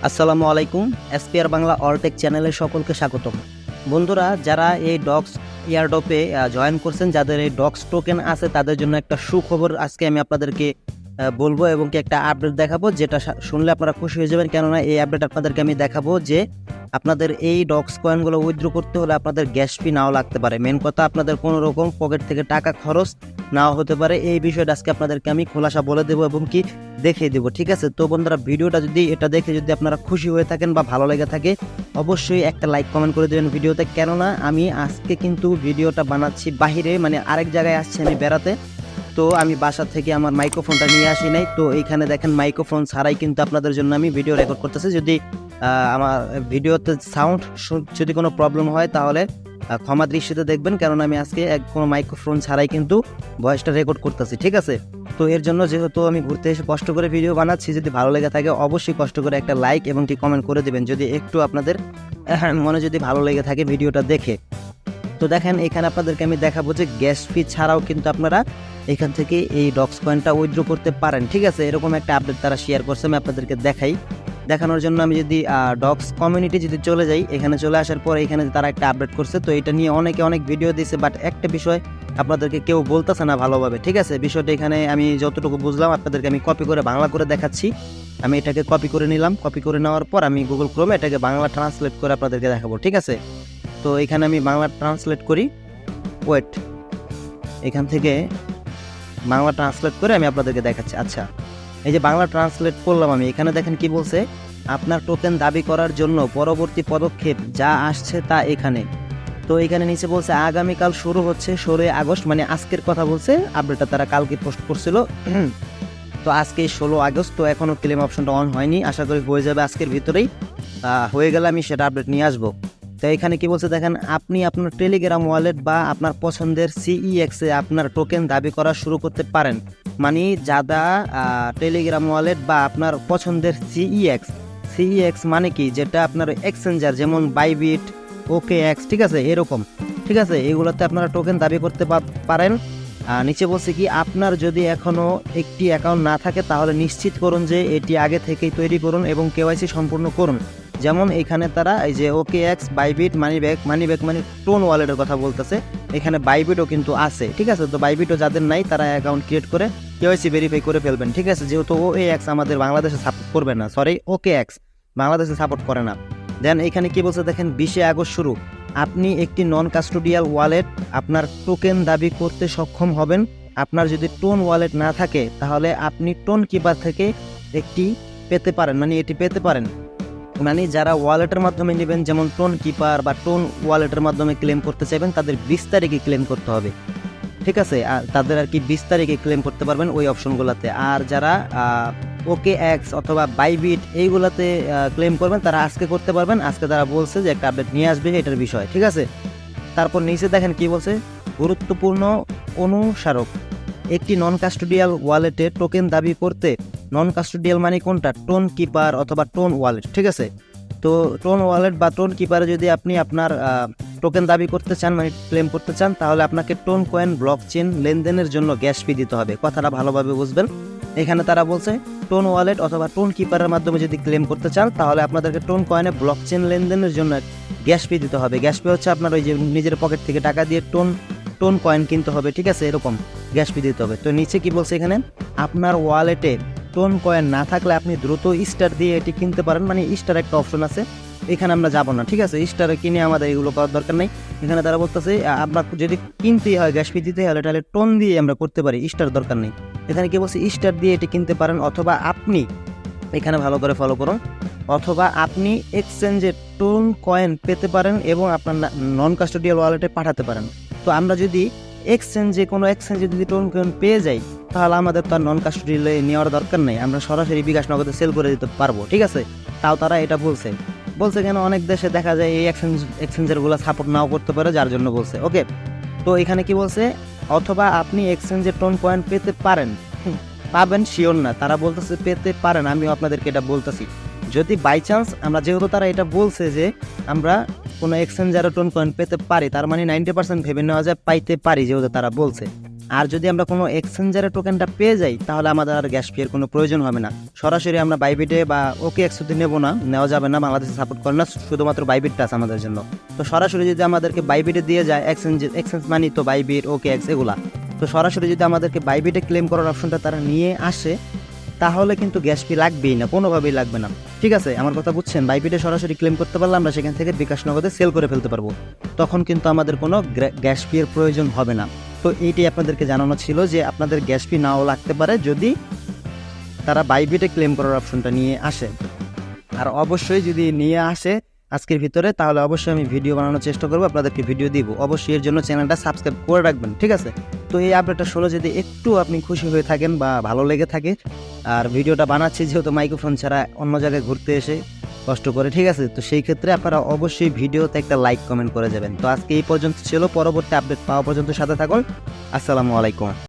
আসসালামু আলাইকুম। এসপিআর বাংলা অলটেক চ্যানেলে সকলকে স্বাগতম। বন্ধুরা, যারা এই ডক্স এয়ারড্রপে জয়েন করছেন, যাদের এই ডক্স টোকেন আছে, তাদের জন্য একটা সুখবর আজকে আমি আপনাদেরকে বলবো এবং কি একটা আপডেট দেখাবো, যেটা শুনলে আপনারা খুশি হয়ে যাবেন। কেননা এই আপডেট আপনাদেরকে আমি দেখাবো যে আপনাদের এই ডক্স কয়েনগুলো উইথড্র করতে হলে আপনাদের গ্যাস ফি নাও লাগতে পারে। মেন কথা, আপনাদের কোনো রকম পকেট থেকে টাকা খরচ নাও হতে পারে। এই বিষয়টা আজকে আপনাদেরকে আমি খোলাসা বলে দেবো এবং কি দেখিয়ে দেবো, ঠিক আছে? তো বন্ধুরা, ভিডিওটা যদি এটা দেখে যদি আপনারা খুশি হয়ে থাকেন বা ভালো লেগে থাকে, অবশ্যই একটা লাইক কমেন্ট করে দেবেন ভিডিওতে। কেননা আমি আজকে কিন্তু ভিডিওটা বানাচ্ছি বাহিরে, মানে আরেক জায়গায় আসছি আমি বেড়াতে। তো আমি বাসা থেকে আমার মাইক্রোফোনটা নিয়ে আসি নাই। তো এইখানে দেখেন মাইক্রোফোন ছাড়াই কিন্তু আপনাদের জন্য আমি ভিডিও রেকর্ড করতেছি। যদি আমার ভিডিওতে সাউন্ড যদি কোনো প্রবলেম হয় তাহলে ক্ষমা দৃষ্টিতে দেখবেন, কারণ আমি আজকে কোনো মাইক্রোফোন ছাড়াই কিন্তু ভয়েসটা রেকর্ড করতেছি, ঠিক আছে? তো এর জন্য যেহেতু আমি ঘুরতে এসে কষ্ট করে ভিডিও বানাচ্ছি, যদি ভালো লেগে থাকে অবশ্যই কষ্ট করে একটা লাইক এবং কি কমেন্ট করে দেবেন, যদি একটু আপনাদের মনে যদি ভালো লেগে থাকে ভিডিওটা দেখে। তো দেখেন, এখানে আপনাদেরকে আমি দেখাবো যে গ্যাস ফি ছাড়াও কিন্তু আপনারা এখান থেকে এই ডক্স কয়েনটা উইথড্র করতে পারেন, ঠিক আছে? এরকম একটা আপডেট তারা শেয়ার করছে, আমি আপনাদেরকে দেখানোর জন্য আমি যদি ডক্স কমিউনিটি যদি চলে যাই, এখানে চলে আসার পর এখানে তারা একটা আপডেট করছে। তো এটা নিয়ে অনেকে অনেক ভিডিও দিয়েছে, বাট একটা বিষয় আপনাদেরকে কেউ বলতেছে না ভালোভাবে, ঠিক আছে? বিষয়টা এখানে আমি যতটুকু বুঝলাম আপনাদেরকে আমি কপি করে বাংলা করে দেখাচ্ছি। আমি এটাকে কপি করে নিলাম। কপি করে নেওয়ার পর আমি গুগল ক্রোমে এটাকে বাংলা ট্রান্সলেট করে আপনাদেরকে দেখাবো, ঠিক আছে? তো এখানে আমি বাংলা ট্রান্সলেট করি। ওয়েট, এখান থেকে বাংলা ট্রান্সলেট করে আমি আপনাদেরকে দেখাচ্ছি। আচ্ছা, এই যে বাংলা ট্রান্সলেট করলাম আমি। এখানে দেখেন কি বলছে, আপনার টোকেন দাবি করার জন্য পরবর্তী পদক্ষেপ যা আসছে তা এখানে। তো এখানে নিচে বলছে আগামীকাল শুরু হচ্ছে 16 আগস্ট, মানে আজকের কথা বলছে। আপডেটটা তারা কালকে পোস্ট করছিল। তো আজকে 16 আগস্ট। তো এখনও ক্লেম অপশনটা অন হয়নি, আশা করি হয়ে যাবে আজকের ভিতরেই। হয়ে গেলে আমি সেটা আপডেট নিয়ে আসবো। তো এখানে কি বলছে দেখেন, আপনি আপনার টেলিগ্রাম ওয়ালেট বা আপনার পছন্দের সিইএক্সে আপনার টোকেন দাবি করা শুরু করতে পারেন। মানে যারা টেলিগ্রাম ওয়ালেট বা আপনার পছন্দের সিইএক্স মানে কি, যেটা আপনার এক্সচেঞ্জার, যেমন বাইবিট, ওকে এক্স, ঠিক আছে, এরকম, ঠিক আছে, এগুলোতে আপনারা টোকেন দাবি করতে পারেন। নিচে বলছে কি, আপনার যদি এখনও একটি অ্যাকাউন্ট না থাকে তাহলে নিশ্চিত করুন যে এটি আগে থেকেই তৈরি করুন এবং কেওয়াইসি সম্পূর্ণ করুন। যেমন এখানে তারা এই যে ওকে এক্স, বাইবিট, মানিব্যাক মানে টোন ওয়ালেটের কথা বলতেছে। এখানে বাইবিটও কিন্তু আছে, ঠিক আছে? তো বাইবিটও যাদের নাই তারা অ্যাকাউন্ট ক্রিয়েট করে কেওয়াইসি ভেরিফাই করে ফেলবেন, ঠিক আছে? যেহেতু ওকে এক্স আমাদের বাংলাদেশে সাপোর্ট করবে না, সরি, ওকে এক্স বাংলাদেশে সাপোর্ট করে না। দেন এখানে কি বলছে দেখেন, 20 আগস্ট শুরু। আপনি একটি নন কাস্টোডিয়াল ওয়ালেট আপনার টোকেন দাবি করতে সক্ষম হবেন। আপনার যদি টোন ওয়ালেট না থাকে তাহলে আপনি টোন কিপার থেকে একটি পেতে পারেন, মানে এটি পেতে পারেন। মানে যারা ওয়ালেটের মাধ্যমে নেবেন, যেমন টোন কিপার বা টোন ওয়ালেটের মাধ্যমে ক্লেম করতে চাইবেন, তাদের 20 তারিখে ক্লেম করতে হবে, ঠিক আছে? আর তাদের আর কি 20 তারিখে ক্লেম করতে পারবেন ওই অপশনগুলোতে। আর যারা ওকে এক্স অথবা বাইবিট এইগুলাতে ক্লেম করবেন, তারা আজকে করতে পারবেন। আজকে তারা বলছে যে একটা আপডেট নিয়ে আসবে এটার বিষয়, ঠিক আছে? তারপর নিচে দেখেন কি বলছে, গুরুত্বপূর্ণ অনুস্মারক, একটি নন কাস্টোডিয়াল ওয়ালেটে টোকেন দাবি করতে, নন কাস্টোডিয়াল মানে কোনটা, টোন কিপার অথবা টোন ওয়ালেট, ঠিক আছে? তো টোন ওয়ালেট বা টোন কিপারে যদি আপনি আপনার টোকেন দাবি করতে চান, মানে ক্লেম করতে চান, তাহলে আপনাকে টোন কয়েন ব্লকচেন লেনদেনের জন্য গ্যাস ফি দিতে হবে। কথাটা ভালোভাবে বুঝবেন। এখানে তারা বলছে টোন ওয়ালেট অথবা টোন কিপারের মাধ্যমে যদি ক্লেম করতে চান, তাহলে আপনাদেরকে টোন কয়েনে ব্লকচেন লেনদেনের জন্য গ্যাস ফি দিতে হবে। গ্যাস ফি হচ্ছে আপনার ওই যে নিজের পকেট থেকে টাকা দিয়ে টোন কয়েন কিনতে হবে, ঠিক আছে? এরকম গ্যাস ফি দিতে হবে। তো নিচে কি বলছে এখানে, আপনার ওয়ালেটে টোন কয়েন না থাকলে আপনি দ্রুত স্টার দিয়ে এটি কিনতে পারেন। মানে স্টার একটা অপশন আছে, এখানে আমরা যাবো না, ঠিক আছে? স্টারে কিনে আমাদের এগুলো করার দরকার নেই। এখানে তারা বলতেছে আপনার যদি কিনতেই হয়, গ্যাস ফি দিতে হলে, তাহলে টোন দিয়ে আমরা করতে পারি, স্টার দরকার নেই। এখানে কি বলছে, স্টার দিয়ে এটি কিনতে পারেন, অথবা আপনি এখানে ভালো করে ফলো করুন, অথবা আপনি এক্সচেঞ্জে টোন কয়েন পেতে পারেন এবং আপনার নন কাস্টোডিয়াল ওয়ালেটে পাঠাতে পারেন। তো আমরা যদি কোনো এক্সচেঞ্জে যদি টোন কয়েন পেয়ে যাই, তাহলে আমাদের তো আর নন কাস্টোডিয়ালে নেওয়ার দরকার নেই, আমরা সরাসরি বিকাশ নগদে সেল করে দিতে পারবো, ঠিক আছে? তাও তারা এটা বলছে কেন, অনেক দেশে দেখা যায় এই এক্সচেঞ্জারগুলো সাপোর্ট নাও করতে পারে, যার জন্য বলছে। ওকে, তো এখানে কি বলছে, অথবা আপনি এক্সচেঞ্জে টোন কয়েন পেতে পারেন, পাবেন শিওর না, তারা বলতেছে পেতে পারেন। আমিও আপনাদেরকে এটা বলতেছি, যদি বাই চান্স আমরা, যেহেতু তারা এটা বলছে যে আমরা কোনো এক্সচেঞ্জারে টোন কয়েন পেতে পারি, তার মানে 90% ভেবে নেওয়া যায় পাইতে পারি, যেহেতু তারা বলছে। আর যদি আমরা কোনো এক্সচেঞ্জারের টোকেনটা পেয়ে যাই তাহলে আমাদের আর গ্যাস ফি এর কোনো প্রয়োজন হবে না। সরাসরি আমরা বাইবিটে বা ওকে এক্সতে নেবো না, নেওয়া যাবে না, বাংলাদেশে সাপোর্ট করে না, শুধুমাত্র বাইবিটটা আছে আমাদের জন্য। তো সরাসরি যদি আমাদেরকে বাইবিটে দিয়ে যায়, এক্সচেঞ্জ মানি তো বাইবিট, ওকে এক্স এগুলা, তো সরাসরি যদি আমাদেরকে বাইবিটে ক্লেম করার অপশনটা তারা নিয়ে আসে তাহলে কিন্তু গ্যাস ফি লাগবেই না, কোনোভাবেই লাগবে না। ঠিক আছে, আমার কথা বুঝছেন? বাইবিটে সরাসরি ক্লেম করতে পারলে আমরা সেখান থেকে বিকাশ নগদে সেল করে ফেলতে পারবো, তখন কিন্তু আমাদের কোনো গ্যাস ফি এর প্রয়োজন হবে না। তো এইটাই আপনাদেরকে জানানো ছিল যে আপনাদের গ্যাস ফি নাও লাগতে পারে যদি তারা বাইবিটে ক্লেম করার অপশনটা নিয়ে আসে। আর অবশ্যই যদি নিয়ে আসে আজকের ভিতরে, তাহলে অবশ্যই আমি ভিডিও বানানোর চেষ্টা করবো, আপনাদেরকে ভিডিও দিব। অবশ্যই এর জন্য চ্যানেলটা সাবস্ক্রাইব করে রাখবেন, ঠিক আছে? তো এই আপডেটটা শুনে যদি একটু আপনি খুশি হয়ে থাকেন বা ভালো লেগে থাকে, আর ভিডিওটা বানাচ্ছি যেহেতু মাইক্রোফোন ছাড়া অন্য জায়গায় ঘুরতে এসে কষ্ট করে, ঠিক আছে, তো সেই ক্ষেত্রে আপনারা অবশ্যই ভিডিওতে একটা লাইক কমেন্ট করে যাবেন। তো আজকে এই পর্যন্ত ছিল, পরবর্তী আপডেট পাওয়া পর্যন্ত সাথে থাকুন। আসসালামু আলাইকুম।